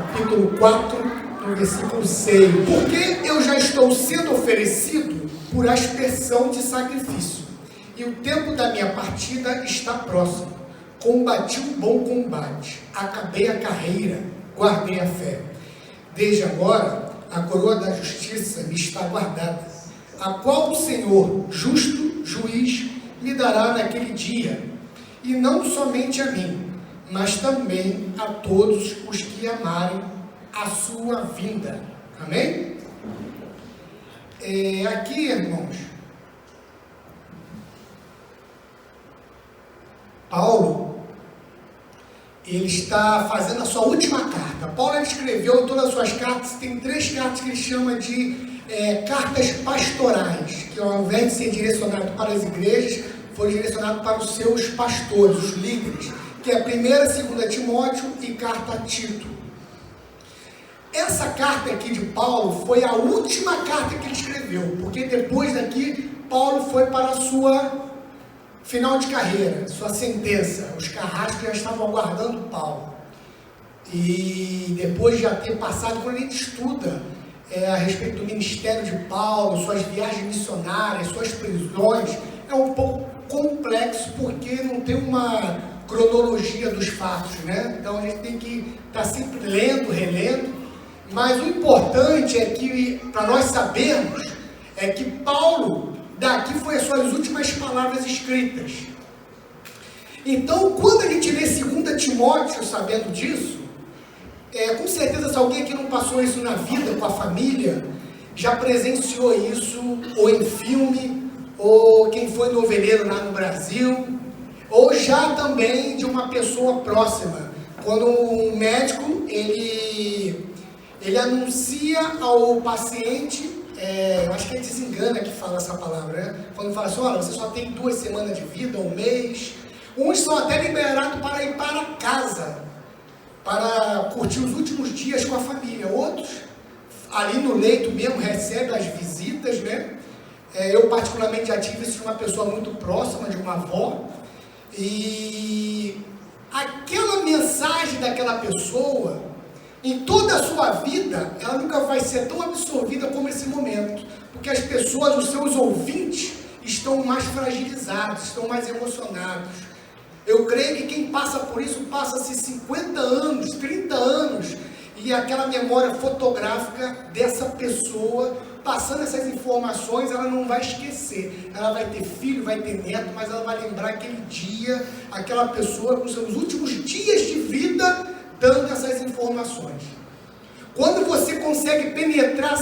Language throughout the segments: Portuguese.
capítulo 4, no versículo 6. Porque eu já estou sendo oferecido por aspersão de sacrifício, e o tempo da minha partida está próximo. Combati um bom combate, acabei a carreira, guardei a fé. Desde agora, a coroa da justiça me está guardada, a qual o Senhor, justo juiz, me dará naquele dia, e não somente a mim, mas também a todos os que amarem a sua vinda. Amém? Aqui, irmãos, Paulo, ele está fazendo a sua última carta. Paulo, ele escreveu em todas as suas cartas, tem 3 cartas que ele chama de cartas pastorais, que ao invés de ser direcionado para as igrejas, foi direcionado para os seus pastores, os líderes, que é a 1ª, 2ª Timóteo e carta a Tito. Essa carta aqui de Paulo foi a última carta que ele escreveu, porque depois daqui, Paulo foi para a sua final de carreira, sua sentença. Os carrascos já estavam aguardando Paulo. E depois de já ter passado, quando a gente estuda a respeito do ministério de Paulo, suas viagens missionárias, suas prisões, é um pouco complexo, porque não tem uma cronologia dos fatos, né? Então a gente tem que estar sempre lendo, relendo, mas o importante é que, para nós sabermos, é que Paulo, daqui foi as suas últimas palavras escritas. Então, quando a gente lê 2 Timóteo, sabendo disso, com certeza, se alguém aqui não passou isso na vida, com a família, já presenciou isso, ou em filme, ou quem foi noveleiro lá no Brasil, ou já também de uma pessoa próxima. Quando um médico, ele anuncia ao paciente, eu acho que é desengana que fala essa palavra, né? Quando fala assim, olha, você só tem 2 semanas de vida, 1 mês. Uns são até liberados para ir para casa, para curtir os últimos dias com a família. Outros, ali no leito mesmo, recebem as visitas, né? Eu particularmente já tive isso de uma pessoa muito próxima, de uma avó, e aquela mensagem daquela pessoa, em toda a sua vida, ela nunca vai ser tão absorvida como esse momento, porque as pessoas, os seus ouvintes, estão mais fragilizados, estão mais emocionados. Eu creio que quem passa por isso, passa-se 50 anos, 30 anos, e aquela memória fotográfica dessa pessoa, passando essas informações, ela não vai esquecer. Ela vai ter filho, vai ter neto, mas ela vai lembrar aquele dia, aquela pessoa com seus últimos dias de vida, dando essas informações. Quando você consegue penetrar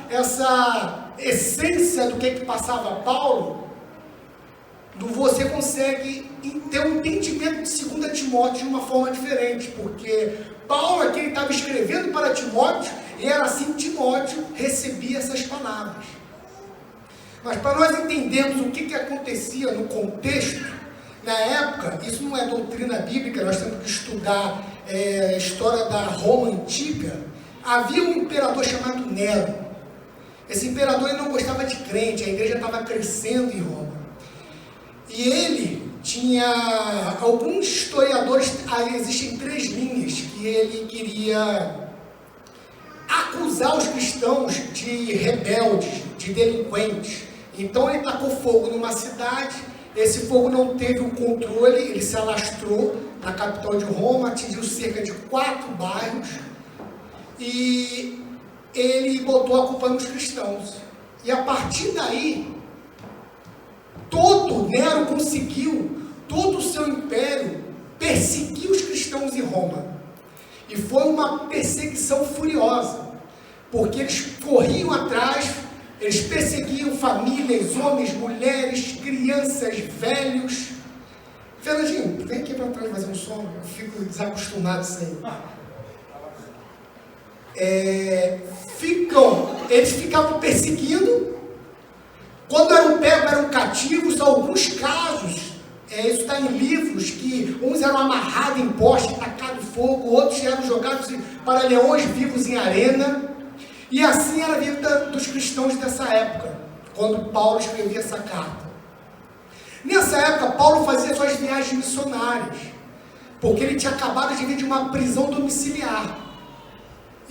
essa essência do que passava Paulo, você consegue ter um entendimento de 2 Timóteo de uma forma diferente, porque Paulo aqui estava escrevendo para Timóteo, e era assim que Timóteo recebia essas palavras. Mas para nós entendermos o que acontecia no contexto, na época, isso não é doutrina bíblica, nós temos que estudar a história da Roma antiga. Havia um imperador chamado Nero. Esse imperador, ele não gostava de crente, a igreja estava crescendo em Roma. E ele tinha, alguns historiadores, existem 3 linhas que ele queria acusar os cristãos de rebeldes, de delinquentes. Então ele tacou fogo numa cidade, esse fogo não teve o controle, ele se alastrou na capital de Roma, atingiu cerca de 4 bairros, e ele botou a culpa nos cristãos. E a partir daí, Nero conseguiu, todo o seu império, perseguir os cristãos em Roma. E foi uma perseguição furiosa, porque eles corriam atrás, eles perseguiam famílias, homens, mulheres, crianças, velhos. Fernandinho, vem aqui para trás fazer um som, eu fico desacostumado sem. Eles ficavam perseguindo. Quando eram pegos, eram cativos. Alguns casos, isso está em livros, que uns eram amarrados em poste, tacados fogo, outros eram jogados para leões vivos em arena. E assim era a vida dos cristãos dessa época, quando Paulo escrevia essa carta. Nessa época, Paulo fazia suas viagens missionárias, porque ele tinha acabado de vir de uma prisão domiciliar.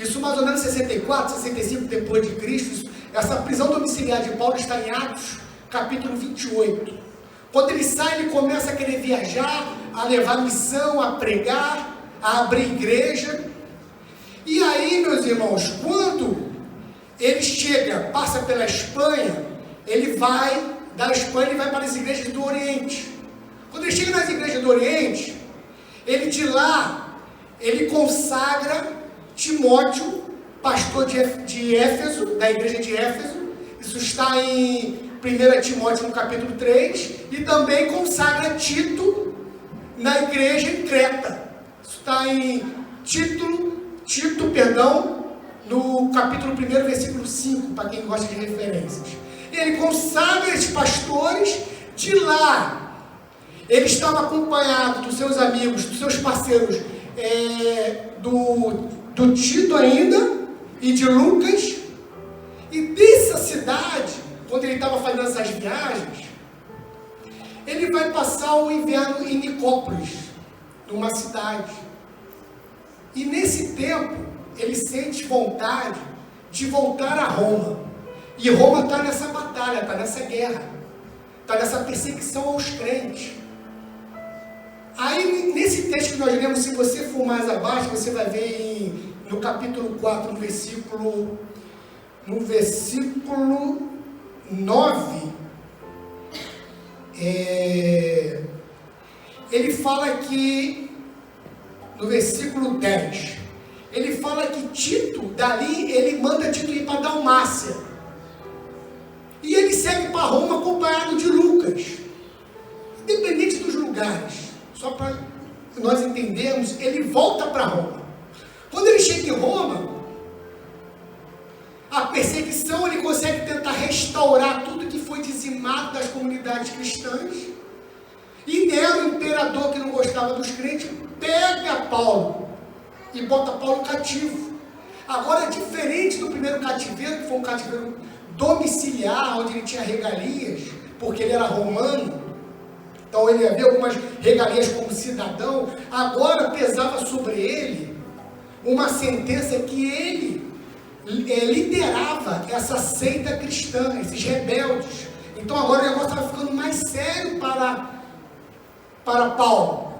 Isso mais ou menos 64, 65 depois de Cristo. Essa prisão domiciliar de Paulo está em Atos, capítulo 28. Quando ele sai, ele começa a querer viajar, a levar missão, a pregar, a abrir igreja. E aí, meus irmãos, quando ele chega, passa pela Espanha, ele vai, da Espanha ele vai para as igrejas do Oriente. Quando ele chega nas igrejas do Oriente, ele de lá, ele consagra Timóteo, pastor de Éfeso, da igreja de Éfeso. Isso está em 1 Timóteo no capítulo 3, e também consagra Tito na igreja em Creta. Isso está em Tito, no capítulo 1, versículo 5, para quem gosta de referências. Ele consagra esses pastores. De lá, ele estava acompanhado dos seus amigos, dos seus parceiros, do Tito ainda, e de Lucas. E dessa cidade, quando ele estava fazendo essas viagens, ele vai passar o inverno em Nicópolis, numa cidade. E nesse tempo, ele sente vontade de voltar a Roma. E Roma está nessa batalha, está nessa guerra, está nessa perseguição aos crentes. Aí, nesse texto que nós lemos, se você for mais abaixo, você vai ver no capítulo 4, no versículo 9, ele fala que, no versículo 10, ele fala que Tito, dali, ele manda Tito ir para Dalmácia. E ele segue para Roma acompanhado de Lucas. Independente dos lugares, só para nós entendermos, ele volta para Roma. Quando ele chega em Roma, a perseguição, ele consegue tentar restaurar tudo que foi dizimado das comunidades cristãs. E Nero, o imperador que não gostava dos crentes, pega Paulo e bota Paulo cativo. Agora, diferente do primeiro cativeiro, que foi um cativeiro domiciliar, onde ele tinha regalias, porque ele era romano, então ele havia algumas regalias como cidadão. Agora pesava sobre ele uma sentença que ele liderava essa seita cristã, esses rebeldes. Então agora o negócio estava ficando mais sério para Paulo.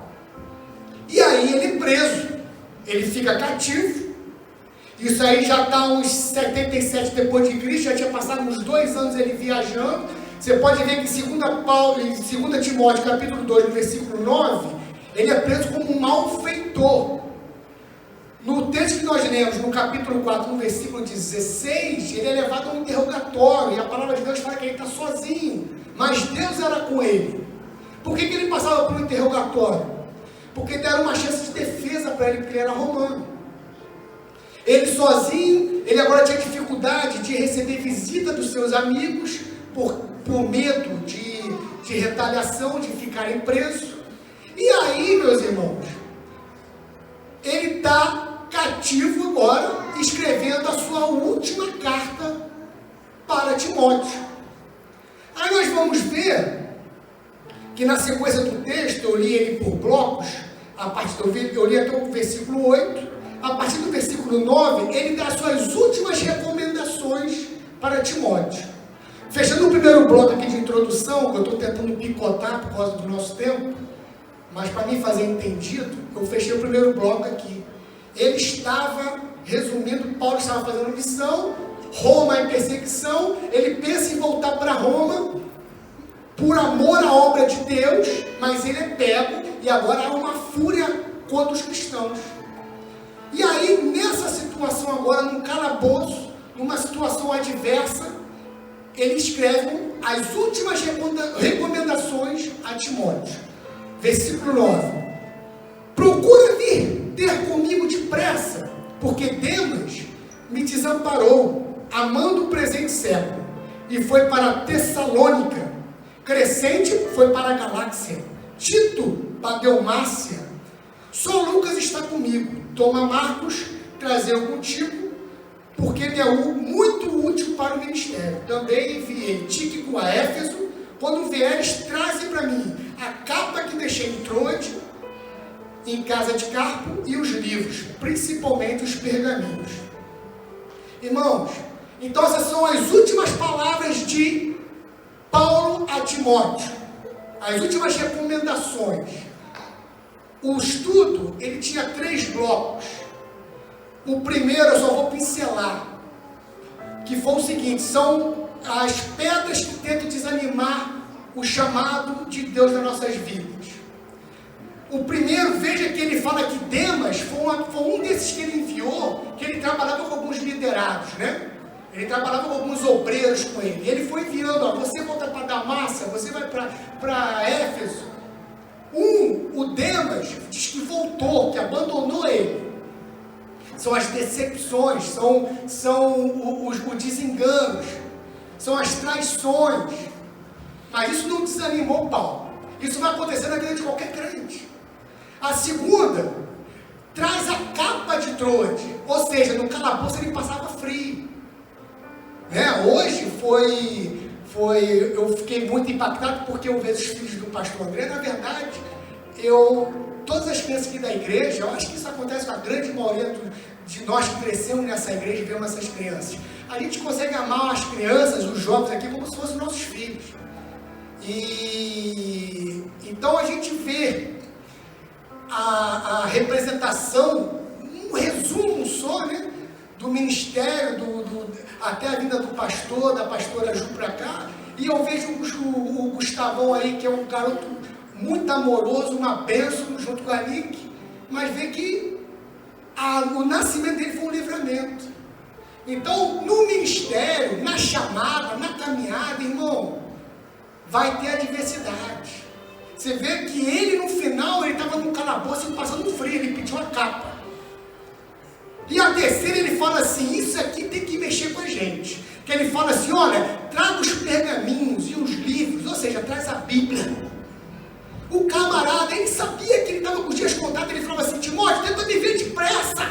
E aí ele é preso, ele fica cativo. Isso aí já está uns 77 depois de Cristo, já tinha passado uns 2 anos ele viajando. Você pode ver que em 2 Timóteo, capítulo 2, no versículo 9, ele é preso como um malfeitor. No texto que nós lemos, no capítulo 4, no versículo 16, ele é levado a um interrogatório, e a palavra de Deus fala que ele está sozinho, mas Deus era com ele. Por que ele passava por um interrogatório? Porque deram uma chance de defesa para ele, porque ele era romano. Ele sozinho, ele agora tinha dificuldade de receber visita dos seus amigos, por medo de retaliação, de ficarem presos. E aí, meus irmãos, ele está cativo agora, escrevendo a sua última carta para Timóteo. Aí nós vamos ver que na sequência do texto, eu li ele por blocos, eu li até o versículo 8, a partir do versículo 9, ele dá as suas últimas recomendações para Timóteo. Fechando o primeiro bloco aqui de introdução, que eu estou tentando picotar por causa do nosso tempo, mas para mim fazer entendido, eu fechei o primeiro bloco aqui. Ele estava, resumindo, Paulo estava fazendo missão, Roma em perseguição, ele pensa em voltar para Roma, por amor à obra de Deus, mas ele é pego, e agora há uma fúria contra os cristãos. E aí, nessa situação agora, num calabouço, numa situação adversa, ele escreve as últimas recomendações a Timóteo. Versículo 9. Procura vir ter comigo depressa, porque Demas me desamparou, amando o presente século, e foi para Tessalônica. Crescente foi para a Galácia. Tito para Dalmácia. Só Lucas está comigo. Toma Marcos, trazer contigo, porque ele é muito útil para o ministério. Também enviei Tíquico a Éfeso. Quando vieres, traze para mim a capa que deixei em Troade, em casa de Carpo, e os livros, principalmente os pergaminhos. Irmãos, então essas são as últimas palavras de Paulo a Timóteo, as últimas recomendações. O estudo, ele tinha 3 blocos. O primeiro eu só vou pincelar, que foi o seguinte: são as pedras que tentam desanimar o chamado de Deus nas nossas vidas. O primeiro, veja que ele fala que Demas foi um desses que ele enviou, que ele trabalhava com alguns liderados, né? Ele trabalhava com alguns obreiros com ele. Ele foi enviando, ó, você volta para Damasco, você vai para Éfeso. O Demas diz que voltou, que abandonou ele. São as decepções, são os desenganos, são as traições. Mas isso não desanimou Paulo. Isso vai acontecer na vida de qualquer crente. A segunda, traz a capa de Troade, ou seja, no calabouço ele passava frio. Né? Hoje eu fiquei muito impactado porque eu vejo os filhos do pastor André. Na verdade, todas as crianças aqui da igreja, eu acho que isso acontece com a grande maioria de nós que crescemos nessa igreja e vemos essas crianças. A gente consegue amar as crianças, os jovens aqui, como se fossem nossos filhos. E então a gente vê a representação, um resumo só, né, do ministério, até a vinda do pastor, da pastora Ju para cá, e eu vejo o Gustavão aí, que é um garoto muito amoroso, uma bênção junto com a Nick, mas vê que o nascimento dele foi um livramento. Então, no ministério, na chamada, na caminhada, irmão, vai ter adversidade. Você vê que ele, no final, ele estava num calabouço passando frio, ele pediu a capa. E a terceira, ele fala assim: isso aqui tem que mexer com a gente. Que ele fala assim: olha, traga os pergaminhos e os livros, ou seja, traz a Bíblia. O camarada, ele sabia que ele estava com os dias contados, ele falava assim: Timóteo, tenta me ver depressa.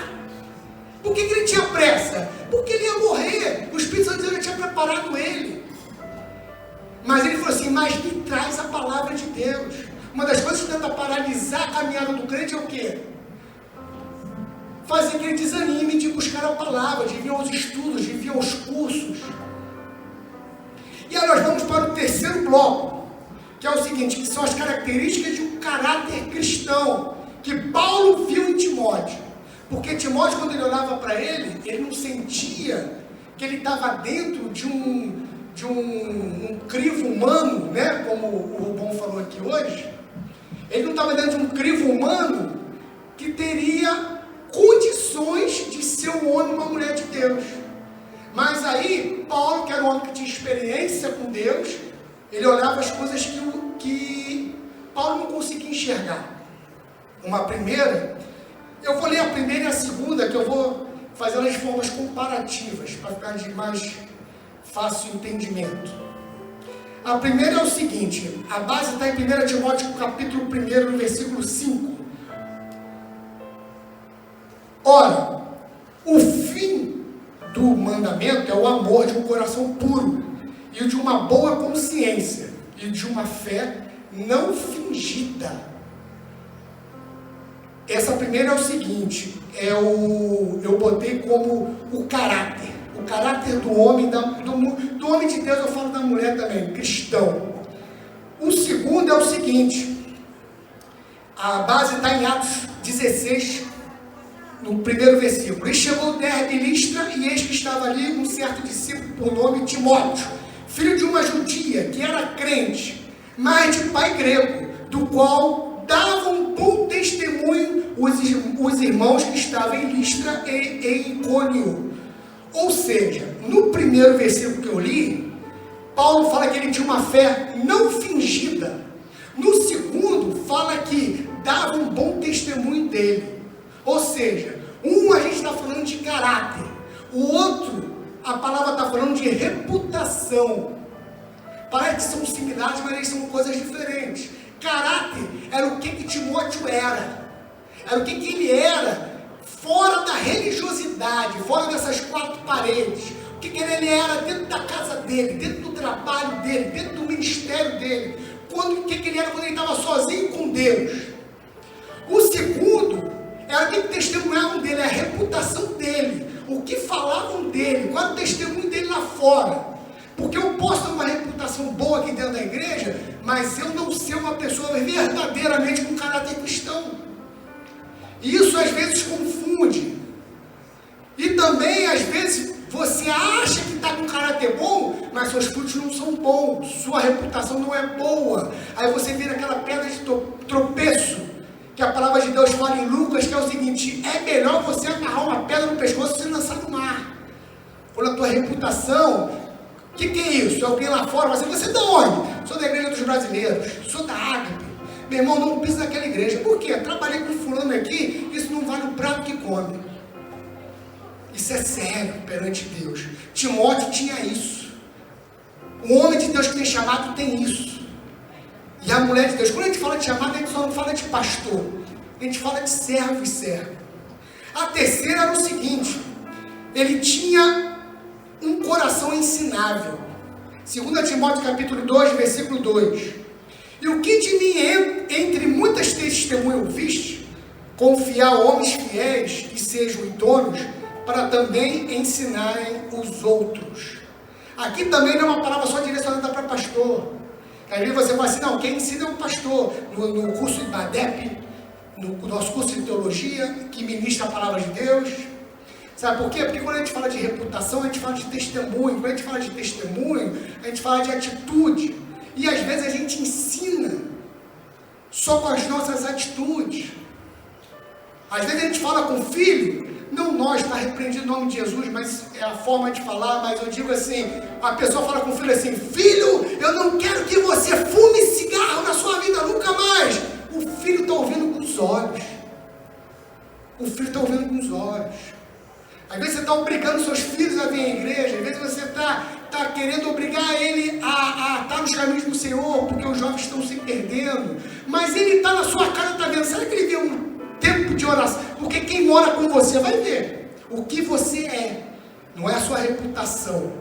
Por que ele tinha pressa? Porque ele ia morrer. O Espírito Santo de Deus já tinha preparado ele. Mas ele falou assim: mas me traz a palavra de Deus. Uma das coisas que tenta paralisar a caminhada do crente é o quê? Fazer que ele desanime de buscar a palavra, de vir aos estudos, de vir aos cursos. E aí nós vamos para o terceiro bloco, que é o seguinte, que são as características de um caráter cristão, que Paulo viu em Timóteo. Porque Timóteo, quando ele olhava para ele, ele não sentia que ele estava dentro de um crivo humano, né? Como o Rubão falou aqui hoje. Ele não estava dentro de um crivo humano que teria condições de ser um homem e uma mulher de Deus. Mas aí, Paulo, que era um homem que tinha experiência com Deus, ele olhava as coisas que Paulo não conseguia enxergar. Uma primeira, eu vou ler a primeira e a segunda, que eu vou fazer elas de formas comparativas, para ficar de mais fácil entendimento. A primeira é o seguinte, a base está em 1 Timóteo capítulo 1, no versículo 5. Ora, o fim do mandamento é o amor de um coração puro, e de uma boa consciência, e de uma fé não fingida. Essa primeira é o seguinte, eu botei como o caráter do homem, do homem de Deus, eu falo da mulher também, cristão. O segundo é o seguinte, a base está em Atos 16, no primeiro versículo. E chegou Derbe e Listra, e eis que estava ali um certo discípulo por nome Timóteo, filho de uma judia, que era crente, mas de pai grego, do qual davam bom testemunho os irmãos que estavam em Listra e em Icônio. Ou seja, no primeiro versículo que eu li, Paulo fala que ele tinha uma fé não fingida. No segundo, fala que dava um bom testemunho dele. Ou seja, a gente está falando de caráter, o outro, a palavra está falando de reputação. Parece que são similares, mas eles são coisas diferentes. Caráter era o que Timóteo era o que ele era fora da religiosidade, fora dessas 4 paredes. O que ele era dentro da casa dele, dentro do trabalho dele, dentro do ministério dele. O que ele era quando ele estava sozinho com Deus. O segundo era o que testemunhavam dele, a reputação dele, o que falavam dele. dele? Qual é o testemunho dele lá fora? Porque eu posso ter uma reputação boa aqui dentro da igreja, mas eu não ser uma pessoa verdadeiramente com caráter cristão. E isso às vezes confunde. E também, às vezes, você acha que está com caráter bom, mas seus frutos não são bons, sua reputação não é boa. Aí você vira aquela pedra de tropeço, que a palavra de Deus fala em Lucas, que é o seguinte: é melhor você amarrar uma pedra no pescoço e se lançar no mar. Quando a tua reputação, o que é isso? É alguém lá fora, você é de onde? Sou da igreja dos brasileiros, sou da Ágape. Meu irmão, não pisa naquela igreja. Por quê? Trabalhei com fulano aqui, isso não vale o prato que come. Isso é sério perante Deus. Timóteo tinha isso. O homem de Deus que tem chamado tem isso. E a mulher de Deus, quando a gente fala de chamado, a gente só não fala de pastor, a gente fala de servo e servo. A terceira era o seguinte: ele tinha um coração ensinável. 2 Timóteo capítulo 2, versículo 2. E o que de mim, entre muitas testemunhas ouviste, confiar a homens fiéis que sejam idôneos, para também ensinarem os outros. Aqui também não é uma palavra só direcionada para pastor. Às vezes você fala assim: não, quem ensina é o pastor. No curso de BADEP, no nosso curso de teologia, que ministra a palavra de Deus. Sabe por quê? Porque quando a gente fala de reputação, a gente fala de testemunho. Quando a gente fala de testemunho, a gente fala de atitude. E às vezes a gente ensina só com as nossas atitudes. Às vezes a gente fala com o filho, não nós, está repreendido o nome de Jesus, mas é a forma de falar. Mas eu digo assim, a pessoa fala com o filho assim: filho, eu não quero que você fume cigarro na sua vida nunca mais. O filho está ouvindo com os olhos. O filho está ouvindo com os olhos. Às vezes você está obrigando seus filhos a vir à igreja, às vezes você está querendo obrigar ele a estar nos caminhos do Senhor, porque os jovens estão se perdendo, mas ele está na sua casa, está vendo, será que ele vê um tempo de oração? Porque quem mora com você vai ver o que você é, não é a sua reputação.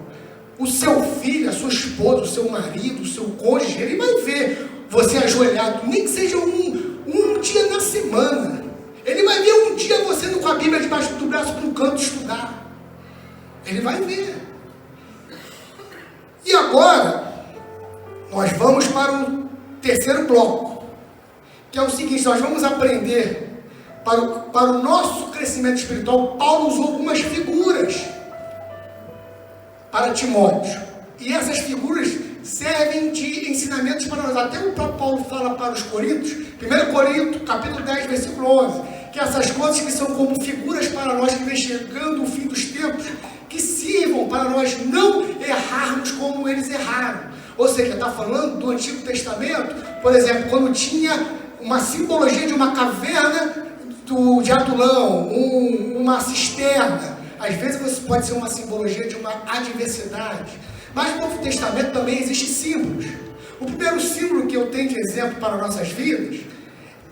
O seu filho, a sua esposa, o seu marido, o seu cônjuge, ele vai ver você ajoelhado, nem que seja um dia na semana. Ele vai ver um dia você indo com a Bíblia debaixo do braço para um canto estudar. Ele vai ver. E agora, nós vamos para o terceiro bloco, que é o seguinte: nós vamos aprender, para o nosso crescimento espiritual. Paulo usou algumas figuras para Timóteo. E essas figuras servem de ensinamentos para nós. Até o próprio Paulo fala para os Coríntios, 1 Coríntios, capítulo 10, versículo 11, que essas coisas que são como figuras para nós que vem chegando o fim dos tempos, que sirvam para nós não errarmos como eles erraram. Ou seja, está falando do Antigo Testamento, por exemplo, quando tinha uma simbologia de uma caverna de Adulão, uma cisterna. Às vezes você pode ser uma simbologia de uma adversidade. Mas no Novo Testamento também existem símbolos. O primeiro símbolo que eu tenho de exemplo para nossas vidas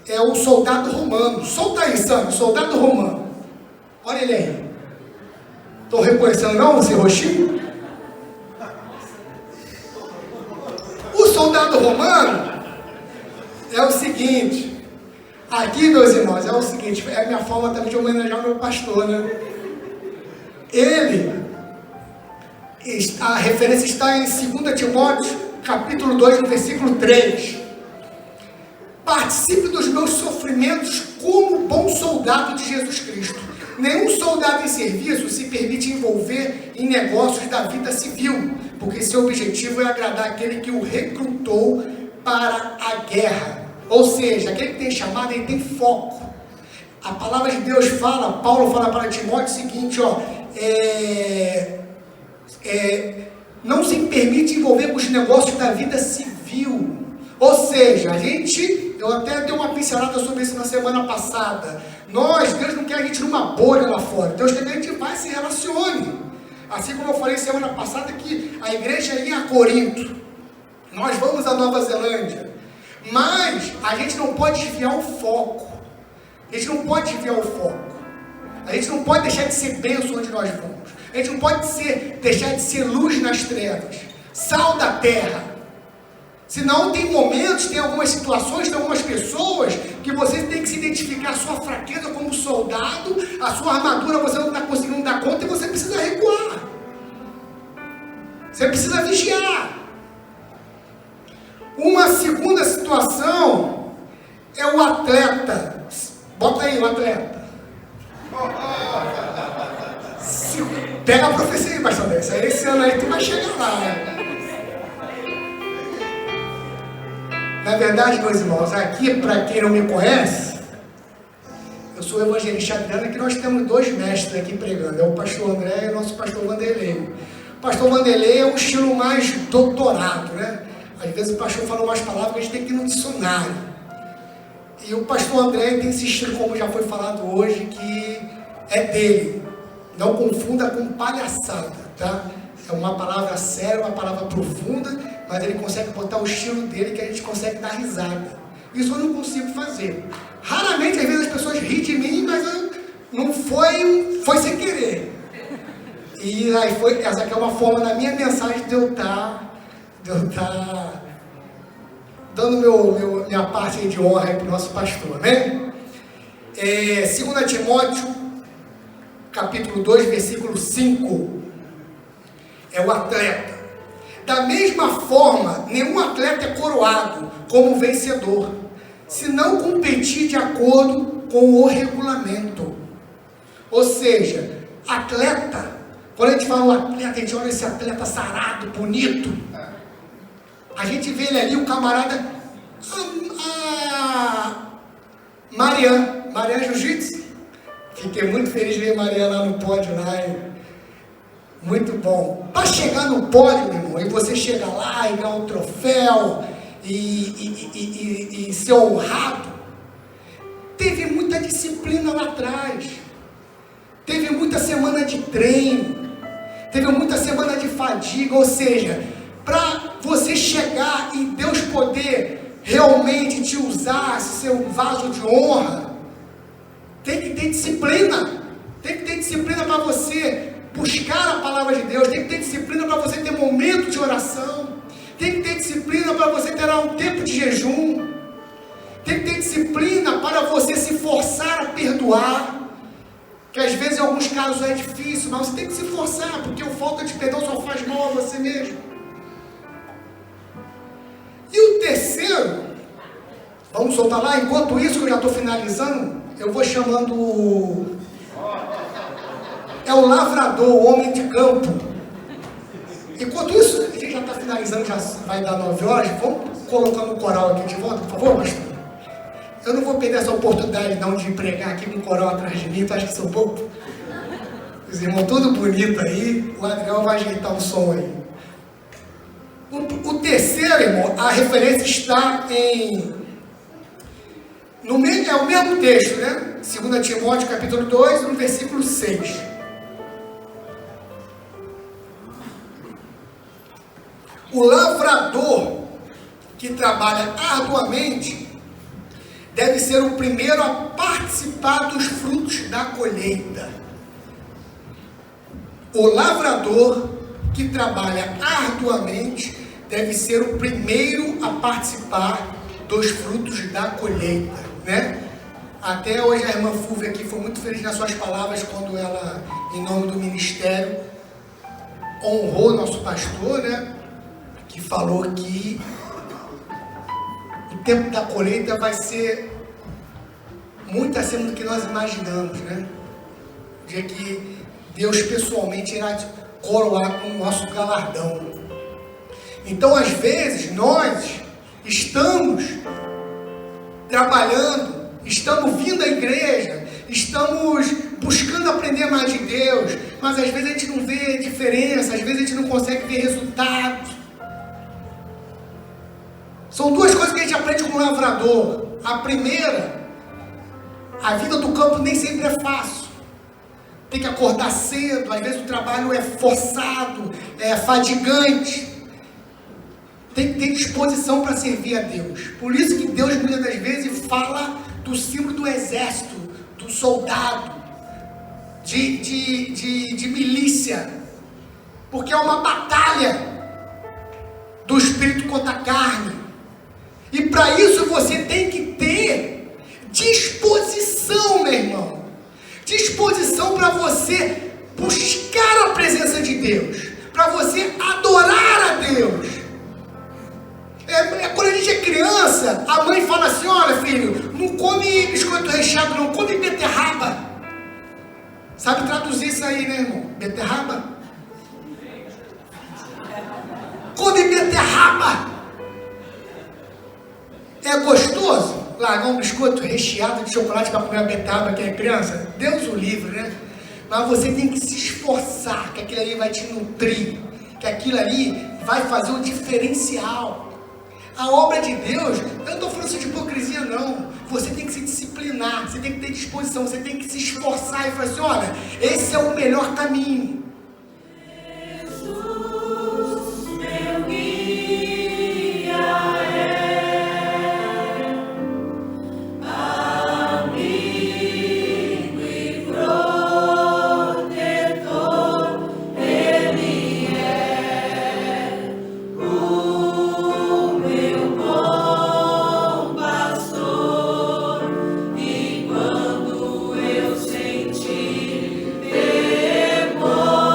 é o soldado romano. Solta aí, Sandro, soldado romano. Olha ele aí. Estou reconhecendo não, esse roxinho? O soldado romano é o seguinte. Aqui, meus irmãos, é o seguinte. É a minha forma também de homenagear o meu pastor, né? A referência está em 2 Timóteo, capítulo 2, no versículo 3. Participe dos meus sofrimentos como bom soldado de Jesus Cristo. Nenhum soldado em serviço se permite envolver em negócios da vida civil, porque seu objetivo é agradar aquele que o recrutou para a guerra. Ou seja, aquele que tem chamado, ele tem foco. A palavra de Deus fala, Paulo fala para Timóteo o seguinte, não se permite envolver com os negócios da vida civil. Ou seja, eu até dei uma pincelada sobre isso na semana passada. Deus não quer a gente numa bolha lá fora. Deus quer que a gente vá e se relacione. Assim como eu falei semana passada que a igreja ia a Corinto. Nós vamos a Nova Zelândia. Mas a gente não pode desviar o foco. A gente não pode desviar o foco. A gente não pode deixar de ser bênção onde nós vamos. A gente não pode deixar de ser luz nas trevas. Sal da terra. Senão tem momentos, tem algumas situações, tem algumas pessoas que você tem que se identificar a sua fraqueza como soldado, a sua armadura você não está conseguindo dar conta e você precisa recuar. Você precisa vigiar. Uma segunda situação é o atleta. Bota aí o atleta. Pega a profecia aí, pastor André. Esse ano aí tu vai chegar lá, né? Na verdade, meus irmãos, aqui, para quem não me conhece, eu sou o evangelista Adriano, que nós temos dois mestres aqui pregando, é o pastor André e o nosso pastor Vanderlei. O pastor Vanderlei é um estilo mais doutorado, né? Às vezes o pastor fala umas palavras que a gente tem que ir no dicionário. E o pastor André tem esse estilo, como já foi falado hoje, que é dele. Não confunda com palhaçada, tá? É uma palavra séria, uma palavra profunda, mas ele consegue botar o estilo dele que a gente consegue dar risada. Isso eu não consigo fazer. Raramente, às vezes, as pessoas riem de mim, mas não foi sem querer. E aí essa aqui é uma forma da minha mensagem de eu estar dando minha parte de honra para o nosso pastor, né? 2 Timóteo, capítulo 2, versículo 5, é o atleta. Da mesma forma, nenhum atleta é coroado como vencedor, se não competir de acordo com o regulamento. Ou seja, atleta, quando a gente fala um atleta, a gente olha esse atleta sarado, bonito, a gente vê ele ali, o camarada, Mariana Jiu-Jitsu. Fiquei muito feliz de ver Mariana lá no pódio, lá, muito bom. Para chegar no pódio, meu irmão, e você chegar lá e ganhar um troféu e ser honrado, teve muita disciplina lá atrás, teve muita semana de treino, teve muita semana de fadiga, ou seja, para você chegar e Deus poder realmente te usar, ser um vaso de honra, tem que ter disciplina. Tem que ter disciplina para você buscar a palavra de Deus. Tem que ter disciplina para você ter momento de oração. Tem que ter disciplina para você ter um tempo de jejum. Tem que ter disciplina para você se forçar a perdoar. Que às vezes em alguns casos é difícil, mas você tem que se forçar, porque a falta de perdão só faz mal a você mesmo. E o terceiro, vamos soltar lá, enquanto isso que eu já estou finalizando, eu vou chamando é o lavrador, o homem de campo. Enquanto isso, a gente já está finalizando, já vai dar 9 horas, vamos colocando o coral aqui de volta, por favor, pastor? Eu não vou perder essa oportunidade não de pregar aqui com o coral atrás de mim, tu acha que sou pouco? Os irmãos tudo bonito aí, o Adriel vai ajeitar o som aí. O terceiro, irmão, a referência está é o mesmo texto, né? 2 Timóteo, capítulo 2, no versículo 6. O lavrador que trabalha arduamente deve ser o primeiro a participar dos frutos da colheita. O lavrador que trabalha arduamente deve ser o primeiro a participar dos frutos da colheita, né? Até hoje a irmã Fúvia aqui foi muito feliz nas suas palavras quando ela, em nome do ministério, honrou nosso pastor, né? Que falou que o tempo da colheita vai ser muito acima do que nós imaginamos, né? O dia que Deus pessoalmente irá coroar com o nosso galardão. Então, às vezes, nós estamos trabalhando, estamos vindo à igreja, estamos buscando aprender mais de Deus, mas às vezes a gente não vê diferença, às vezes a gente não consegue ver resultados. São duas coisas que a gente aprende com o lavrador. A primeira, a vida do campo nem sempre é fácil. Tem que acordar cedo, às vezes o trabalho é forçado, é fadigante. Tem que ter disposição para servir a Deus. Por isso que Deus muitas das vezes fala do símbolo do exército, do soldado, de milícia. Porque é uma batalha do espírito contra a carne. E para isso você tem que ter disposição, meu irmão. Disposição para você buscar a presença de Deus. Para você adorar assim, olha filho, não come biscoito recheado não, come beterraba. Sabe traduzir isso aí, né, irmão? Beterraba? Come beterraba. É gostoso largar um biscoito recheado de chocolate para comer a beterraba que é criança? Deus o livre, né? Mas você tem que se esforçar, que aquilo ali vai te nutrir, que aquilo ali vai fazer um diferencial. A obra de Deus, eu não estou falando isso de hipocrisia não, você tem que se disciplinar, você tem que ter disposição, você tem que se esforçar e falar assim, olha, esse é o melhor caminho. Temor.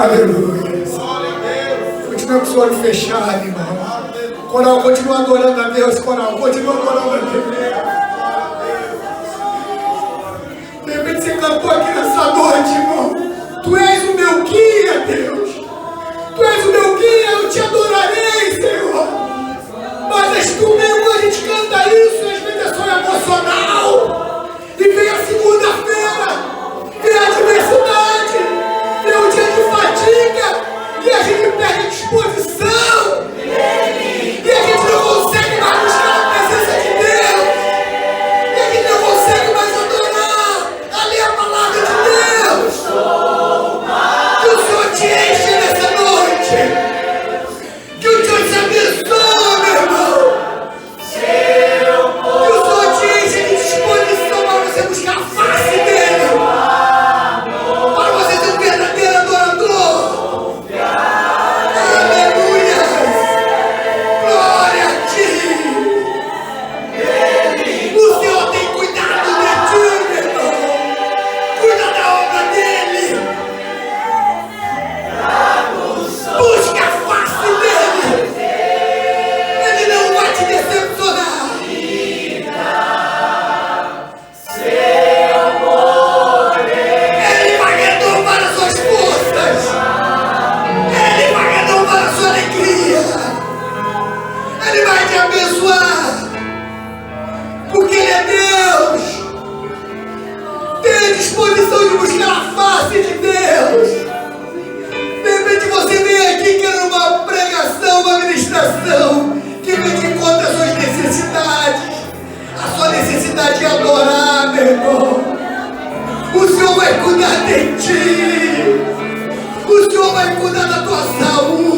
Aleluia. Continua com o seu olho fechado, irmão. Coral, continua adorando a Deus, coral. Continua adorando a Deus. De repente você cantou aqui nessa noite, irmão. Tu és o meu guia, Deus. Tu és o meu guia, eu te adorarei, Senhor. Mas és tu mesmo, a gente canta isso, às vezes é só emocional. E vem a segunda-feira, vem a adversidade, vem o dia de fadiga, e a gente perde a disposição. E a gente não consegue mais buscar a presença de Deus. E a gente não consegue mais adorar, a ler a palavra de Deus. Que o Senhor te enche nessa noite. Que o Senhor te abençoe, meu irmão. Que o Senhor te enche de disposição para você buscar a face dele. Para você ser um verdadeiro adorador. Aleluia. Glória a ti. O Senhor tem cuidado de ti, meu irmão. Cuida da obra dele. Busca a face dele. Ele não vai te decepcionar. Ele vai renovar as suas forças. Ele vai renovar a sua alegria. Ele vai te abençoar. Porque Ele é Deus. Tenha disposição de buscar a face de Deus. De repente você vem aqui querendo uma pregação, uma ministração que vem de conta as suas necessidades. A sua necessidade de adorar, meu irmão. O Senhor vai cuidar de ti. O Senhor vai cuidar da tua saúde.